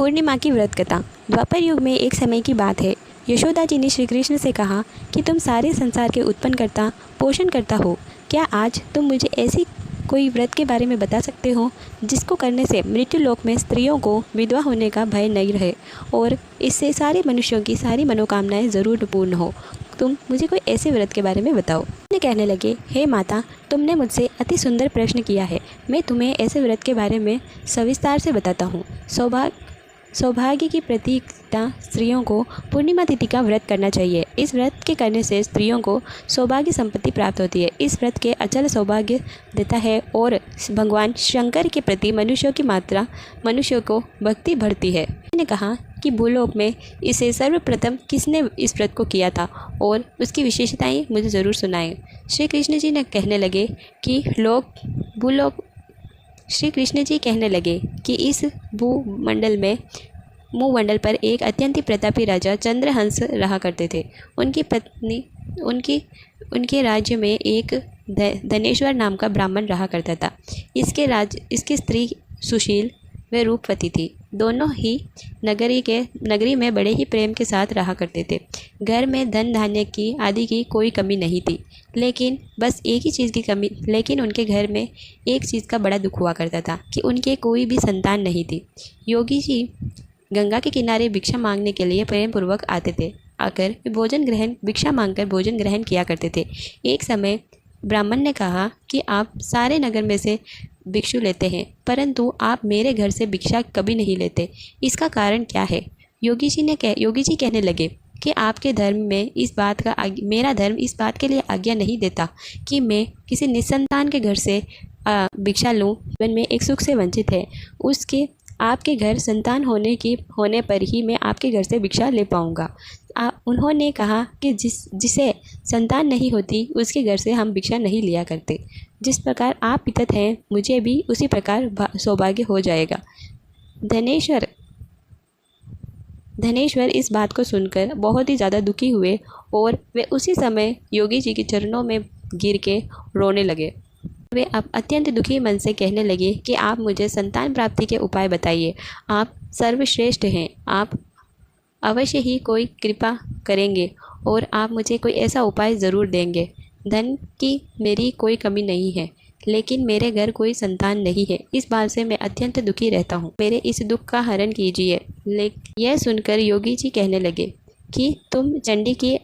पूर्णिमा की व्रत कथा। द्वापर युग में एक समय की बात है। यशोदा जी ने श्री कृष्ण से कहा कि तुम सारे संसार के उत्पन्न करता पोषण करता हो। क्या आज तुम मुझे ऐसी कोई व्रत के बारे में बता सकते हो जिसको करने से मृत्यु लोक में स्त्रियों को विधवा होने का भय नहीं रहे और इससे सारे मनुष्यों की सारी मनोकामनाएं ज़रूर पूर्ण हो। तुम मुझे कोई ऐसे व्रत के बारे में बताओ। वे कहने लगे, हे माता, तुमने मुझसे अति सुंदर प्रश्न किया है। मैं तुम्हें ऐसे व्रत के बारे में सविस्तार से बताता हूँ। सौभाग्य की प्रतीकता स्त्रियों को पूर्णिमा तिथि का व्रत करना चाहिए। इस व्रत के करने से स्त्रियों को सौभाग्य संपत्ति प्राप्त होती है। इस व्रत के अचल सौभाग्य देता है और भगवान शंकर के प्रति मनुष्यों को भक्ति बढ़ती है। मैंने कहा कि भूलोक में इसे सर्वप्रथम किसने इस व्रत को किया था और उसकी विशेषताएं मुझे ज़रूर सुनाएं। श्री कृष्ण जी कहने लगे कि इस भूमंडल पर एक अत्यंत प्रतापी राजा चंद्रहंस रहा करते थे। उनकी पत्नी उनके राज्य में एक धनेश्वर नाम का ब्राह्मण रहा करता था। इसकी स्त्री सुशील व रूपवती थी। दोनों ही नगरी में बड़े ही प्रेम के साथ रहा करते थे। घर में धन धान्य की आदि की कोई कमी नहीं थी, लेकिन उनके घर में एक चीज़ का बड़ा दुख हुआ करता था कि उनके कोई भी संतान नहीं थी। योगी जी गंगा के किनारे भिक्षा मांगने के लिए प्रेम पूर्वक आते थे। आकर भिक्षा मांगकर भोजन ग्रहण किया करते थे। एक समय ब्राह्मण ने कहा कि आप सारे नगर में से भिक्षु लेते हैं, परंतु आप मेरे घर से भिक्षा कभी नहीं लेते। इसका कारण क्या है? योगी जी कहने लगे कि आपके धर्म में मेरा धर्म इस बात के लिए आज्ञा नहीं देता कि मैं किसी निसंतान के घर से भिक्षा लूँ। जीवन में एक सुख से वंचित है। आपके घर संतान होने पर ही मैं आपके घर से भिक्षा ले पाऊँगा। उन्होंने कहा कि जिसे संतान नहीं होती उसके घर से हम भिक्षा नहीं लिया करते। जिस प्रकार आप पितृ हैं, मुझे भी उसी प्रकार सौभाग्य हो जाएगा। धनेश्वर इस बात को सुनकर बहुत ही ज़्यादा दुखी हुए और वे उसी समय योगी जी के चरणों में गिर के रोने लगे। वे अब अत्यंत दुखी मन से कहने लगे कि आप मुझे संतान प्राप्ति के उपाय बताइए। आप सर्वश्रेष्ठ हैं। आप अवश्य ही कोई कृपा करेंगे और आप मुझे कोई ऐसा उपाय ज़रूर देंगे। धन की मेरी कोई कमी नहीं है, लेकिन मेरे घर कोई संतान नहीं है। इस बात से मैं अत्यंत दुखी रहता हूँ। मेरे इस दुख का हरण कीजिए। यह सुनकर योगी जी कहने लगे कि तुम चंडी की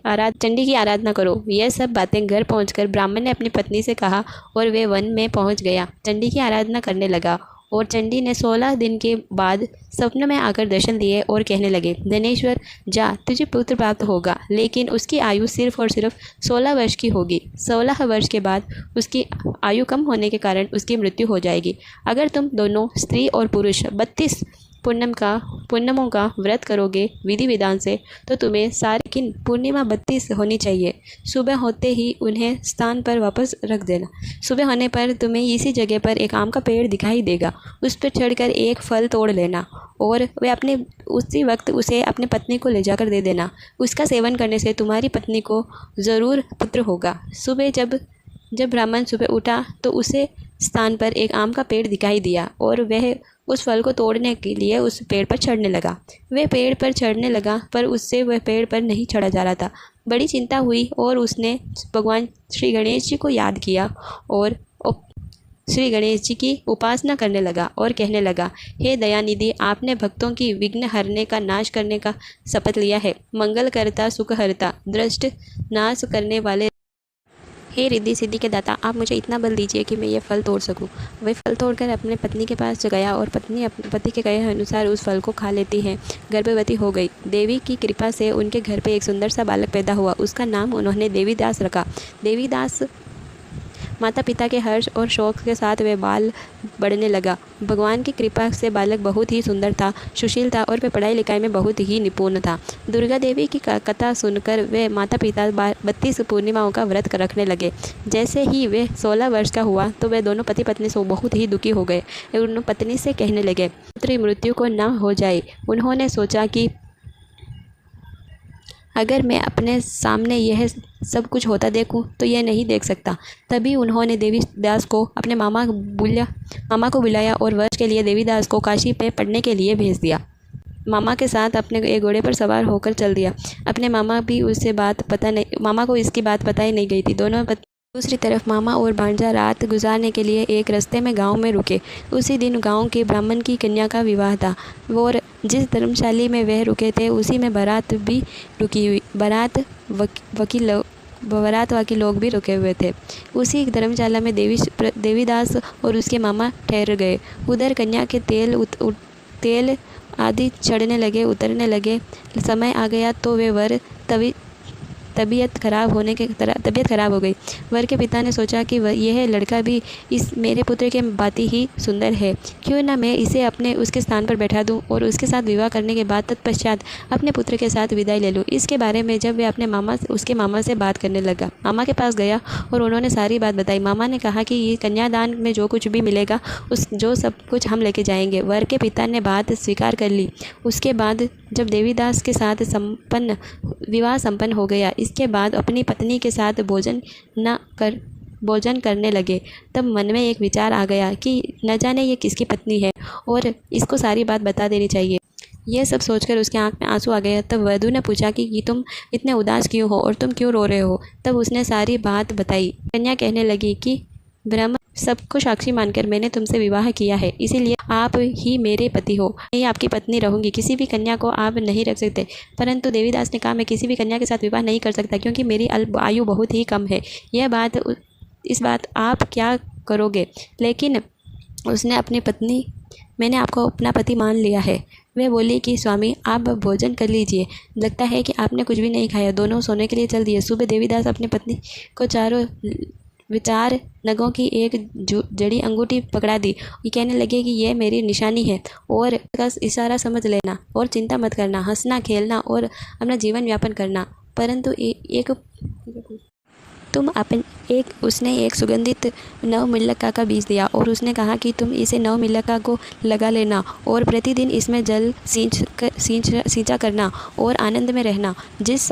आराधना करो। यह सब बातें घर पहुंचकर ब्राह्मण ने अपनी पत्नी से कहा और वे वन में पहुंच गया। चंडी की आराधना करने लगा और चंडी ने 16 दिन के बाद स्वप्न में आकर दर्शन दिए और कहने लगे, धनेश्वर जा, तुझे पुत्र प्राप्त होगा, लेकिन उसकी आयु सिर्फ और सिर्फ 16 वर्ष की होगी। 16 वर्ष के बाद उसकी आयु कम होने के कारण उसकी मृत्यु हो जाएगी। अगर तुम दोनों स्त्री और पुरुष 32 पूर्णिमाओं का व्रत करोगे विधि विधान से, तो तुम्हें लेकिन पूर्णिमा 32 होनी चाहिए। सुबह होते ही उन्हें स्थान पर वापस रख देना। सुबह होने पर तुम्हें इसी जगह पर एक आम का पेड़ दिखाई देगा। उस पर चढ़कर एक फल तोड़ लेना और उसी वक्त उसे अपने पत्नी को ले जाकर दे देना। उसका सेवन करने से तुम्हारी पत्नी को ज़रूर पुत्र होगा। सुबह जब ब्राह्मण सुबह उठा तो उसे स्थान पर एक आम का पेड़ दिखाई दिया और वह उस फल को तोड़ने के लिए उस पेड़ पर चढ़ने लगा। वह पेड़ पर चढ़ने लगा, पर उससे वह पेड़ पर नहीं चढ़ा जा रहा था। बड़ी चिंता हुई और उसने भगवान श्री गणेश जी को याद किया और श्री गणेश जी की उपासना करने लगा और कहने लगा, हे दयानिधि, आपने भक्तों की विघ्न हरने का नाश करने का शपथ लिया है। मंगलकर्ता सुखहर्ता दृष्ट नाश करने वाले, हे रिद्धि सिद्धि के दाता, आप मुझे इतना बल दीजिए कि मैं ये फल तोड़ सकूं। वह फल तोड़कर अपने पत्नी के पास गया और पत्नी अपने पति के कहे अनुसार उस फल को खा लेती है। गर्भवती हो गई। देवी की कृपा से उनके घर पे एक सुंदर सा बालक पैदा हुआ। उसका नाम उन्होंने देवीदास रखा। देवीदास माता पिता के हर्ष और शौक के साथ वह बाल बढ़ने लगा। भगवान की कृपा से बालक बहुत ही सुंदर था, सुशील था और वह पढ़ाई लिखाई में बहुत ही निपुण था। दुर्गा देवी की कथा सुनकर वे माता पिता 32 पूर्णिमाओं का व्रत रखने लगे। जैसे ही वे 16 वर्ष का हुआ तो वे दोनों पति पत्नी से बहुत ही दुखी हो गए। उन्होंने पत्नी से कहने लगे, पुत्री मृत्यु को न हो जाए। उन्होंने सोचा कि अगर मैं अपने सामने यह सब कुछ होता देखूं तो यह नहीं देख सकता। तभी उन्होंने देवीदास को अपने मामा को बुलाया और वर्ष के लिए देवीदास को काशी पे पढ़ने के लिए भेज दिया। मामा के साथ अपने एक घोड़े पर सवार होकर चल दिया। अपने मामा को इसकी बात पता ही नहीं गई थी। दूसरी तरफ मामा और भांजा रात गुजारने के लिए एक रास्ते में गांव में रुके। उसी दिन गांव के ब्राह्मण की कन्या का विवाह था और जिस धर्मशाला में वह रुके थे उसी में बारात भी रुकी हुई। बारात वाकी लोग भी रुके हुए थे। उसी धर्मशाला में देवीदास और उसके मामा ठहर गए। उधर कन्या के तेल आदि चढ़ने लगे, उतरने लगे। समय आ गया तो वे वर तबीयत खराब हो गई। वर के पिता ने सोचा कि यह लड़का भी इस मेरे पुत्र के भांति ही सुंदर है, क्यों न मैं इसे उसके स्थान पर बैठा दूं और उसके साथ विवाह करने के बाद तत्पश्चात अपने पुत्र के साथ विदाई ले लूं। इसके बारे में जब वे उसके मामा से बात करने लगा, मामा के पास गया और उन्होंने सारी बात बताई। मामा ने कहा कि ये कन्यादान में जो कुछ भी मिलेगा जो सब कुछ हम लेके जाएंगे। वर के पिता ने बात स्वीकार कर ली। उसके बाद जब देवीदास के साथ विवाह संपन्न हो गया, इसके बाद अपनी पत्नी के साथ भोजन करने लगे। तब मन में एक विचार आ गया कि न जाने ये किसकी पत्नी है और इसको सारी बात बता देनी चाहिए। यह सब सोचकर उसके आंख में आंसू आ गया। तब वधू ने पूछा कि तुम इतने उदास क्यों हो और तुम क्यों रो रहे हो। तब उसने सारी बात बताई। कन्या कहने लगी कि ब्रह्म सबको साक्षी मानकर मैंने तुमसे विवाह किया है, इसीलिए आप ही मेरे पति हो। मैं आपकी पत्नी रहूंगी। किसी भी कन्या को आप नहीं रख सकते। परंतु देवीदास ने कहा, मैं किसी भी कन्या के साथ विवाह नहीं कर सकता क्योंकि मेरी आयु बहुत ही कम है। इस बात आप क्या करोगे। लेकिन उसने मैंने आपको अपना पति मान लिया है। वह बोली कि स्वामी आप भोजन कर लीजिए, लगता है कि आपने कुछ भी नहीं खाया। दोनों सोने के लिए चल दिए। सुबह देवीदास अपनी पत्नी को चार नगों की एक जड़ी अंगूठी पकड़ा दी। ये कहने लगे कि यह मेरी निशानी है और इसका इशारा समझ लेना और चिंता मत करना, हंसना खेलना और अपना जीवन यापन करना। परंतु उसने एक सुगंधित नवमिल्लका का बीज दिया और उसने कहा कि तुम इसे नवमिल्लका को लगा लेना और प्रतिदिन इसमें जल सींचा करना और आनंद में रहना। जिस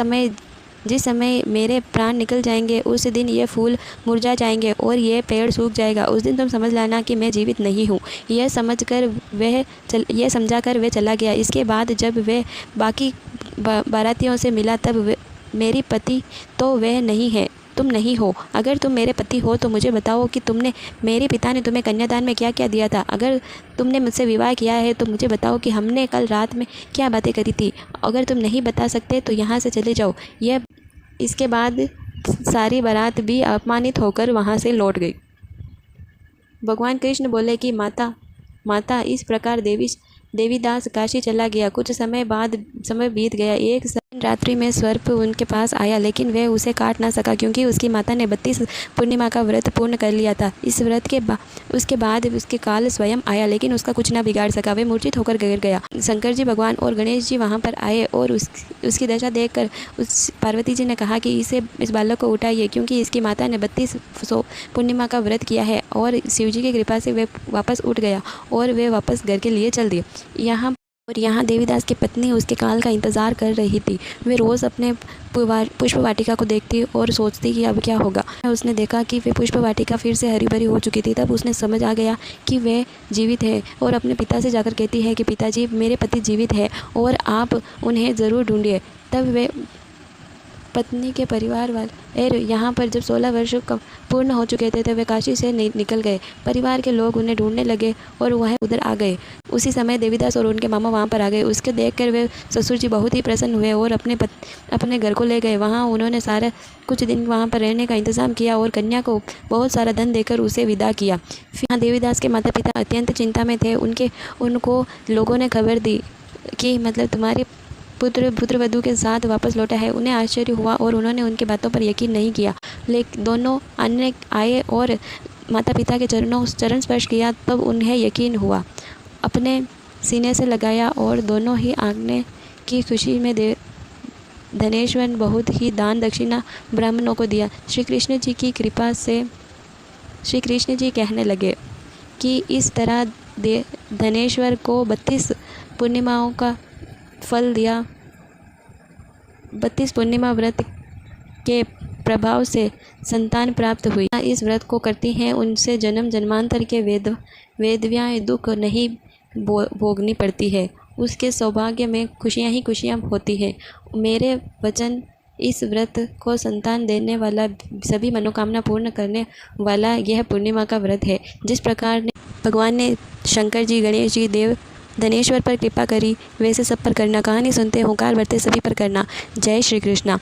समय मेरे प्राण निकल जाएंगे उस दिन ये फूल मुरझा जाएंगे और ये पेड़ सूख जाएगा। उस दिन तुम समझ लेना कि मैं जीवित नहीं हूँ। यह समझाकर वह चला गया। इसके बाद जब वह बाकी बारातियों से मिला तब मेरी पति तो वह नहीं है, तुम नहीं हो। अगर तुम मेरे पति हो तो मुझे बताओ कि मेरे पिता ने तुम्हें कन्यादान में क्या क्या दिया था। अगर तुमने मुझसे विवाह किया है तो मुझे बताओ कि हमने कल रात में क्या बातें करी थी। अगर तुम नहीं बता सकते तो यहाँ से चले जाओ। इसके बाद सारी बारात भी अपमानित होकर वहाँ से लौट गई। भगवान कृष्ण बोले कि माता इस प्रकार देवीदास काशी चला गया। कुछ समय बीत गया। एक रात्रि में सर्प उनके पास आया, लेकिन वह उसे काट ना सका क्योंकि उसकी माता ने 32 पूर्णिमा का व्रत पूर्ण कर लिया था। इस व्रत उसके बाद उसके काल स्वयं आया, लेकिन उसका कुछ ना बिगाड़ सका। वह मूर्छित होकर गिर गया। शंकर जी भगवान और गणेश जी वहां पर आए और उसकी दशा देखकर पार्वती जी ने कहा कि इस बालक को उठाइए, क्योंकि इसकी माता ने 32 पूर्णिमा का व्रत किया है। और शिव जी की कृपा से वह वापस उठ गया और वे वापस घर के लिए चल दिए। यहाँ देवीदास की पत्नी उसके काल का इंतज़ार कर रही थी। वे रोज़ अपने पुष्प वाटिका को देखती और सोचती कि अब क्या होगा। उसने देखा कि वे पुष्प वाटिका फिर से हरी भरी हो चुकी थी। तब उसने समझ आ गया कि वे जीवित है और अपने पिता से जाकर कहती है कि पिताजी मेरे पति जीवित है और आप उन्हें ज़रूर ढूंढिए। तब वे पत्नी के परिवार वाले यहाँ पर जब 16 वर्ष पूर्ण हो चुके थे तब वे काशी से निकल गए। परिवार के लोग उन्हें ढूंढने लगे और वह उधर आ गए। उसी समय देवीदास और उनके मामा वहाँ पर आ गए। उसके देखकर वे ससुर जी बहुत ही प्रसन्न हुए और अपने घर को ले गए। वहाँ उन्होंने सारा कुछ दिन वहाँ पर रहने का इंतज़ाम किया और कन्या को बहुत सारा धन देकर उसे विदा किया। फिर देवीदास के माता पिता अत्यंत चिंता में थे। उनको लोगों ने खबर दी कि मतलब तुम्हारे पुत्र वधू के साथ वापस लौटा है। उन्हें आश्चर्य हुआ और उन्होंने उनकी बातों पर यकीन नहीं किया। लेकिन दोनों अन्य आए और माता पिता के चरण स्पर्श किया, तब उन्हें यकीन हुआ। अपने सीने से लगाया और दोनों ही आंखने की खुशी में धनेश्वर बहुत ही दान दक्षिणा ब्राह्मणों को दिया। श्री कृष्ण जी की कृपा से श्री कृष्ण जी कहने लगे कि इस तरह धनेश्वर को 32 पूर्णिमाओं का फल दिया। 32 पूर्णिमा व्रत के प्रभाव से संतान प्राप्त हुई। इस व्रत को करती हैं उनसे जन्म जन्मांतर के वेदव्याएं दुख नहीं भोगनी पड़ती है उसके सौभाग्य में खुशियाँ ही खुशियाँ होती हैं। मेरे वचन इस व्रत को संतान देने वाला, सभी मनोकामना पूर्ण करने वाला यह पूर्णिमा का व्रत है। जिस प्रकार ने भगवान ने शंकर जी, गणेश जी, देव धनेश्वर पर कृपा करी, वैसे सब पर करना। कहानी सुनते होकार भरते सभी पर करना। जय श्री कृष्णा।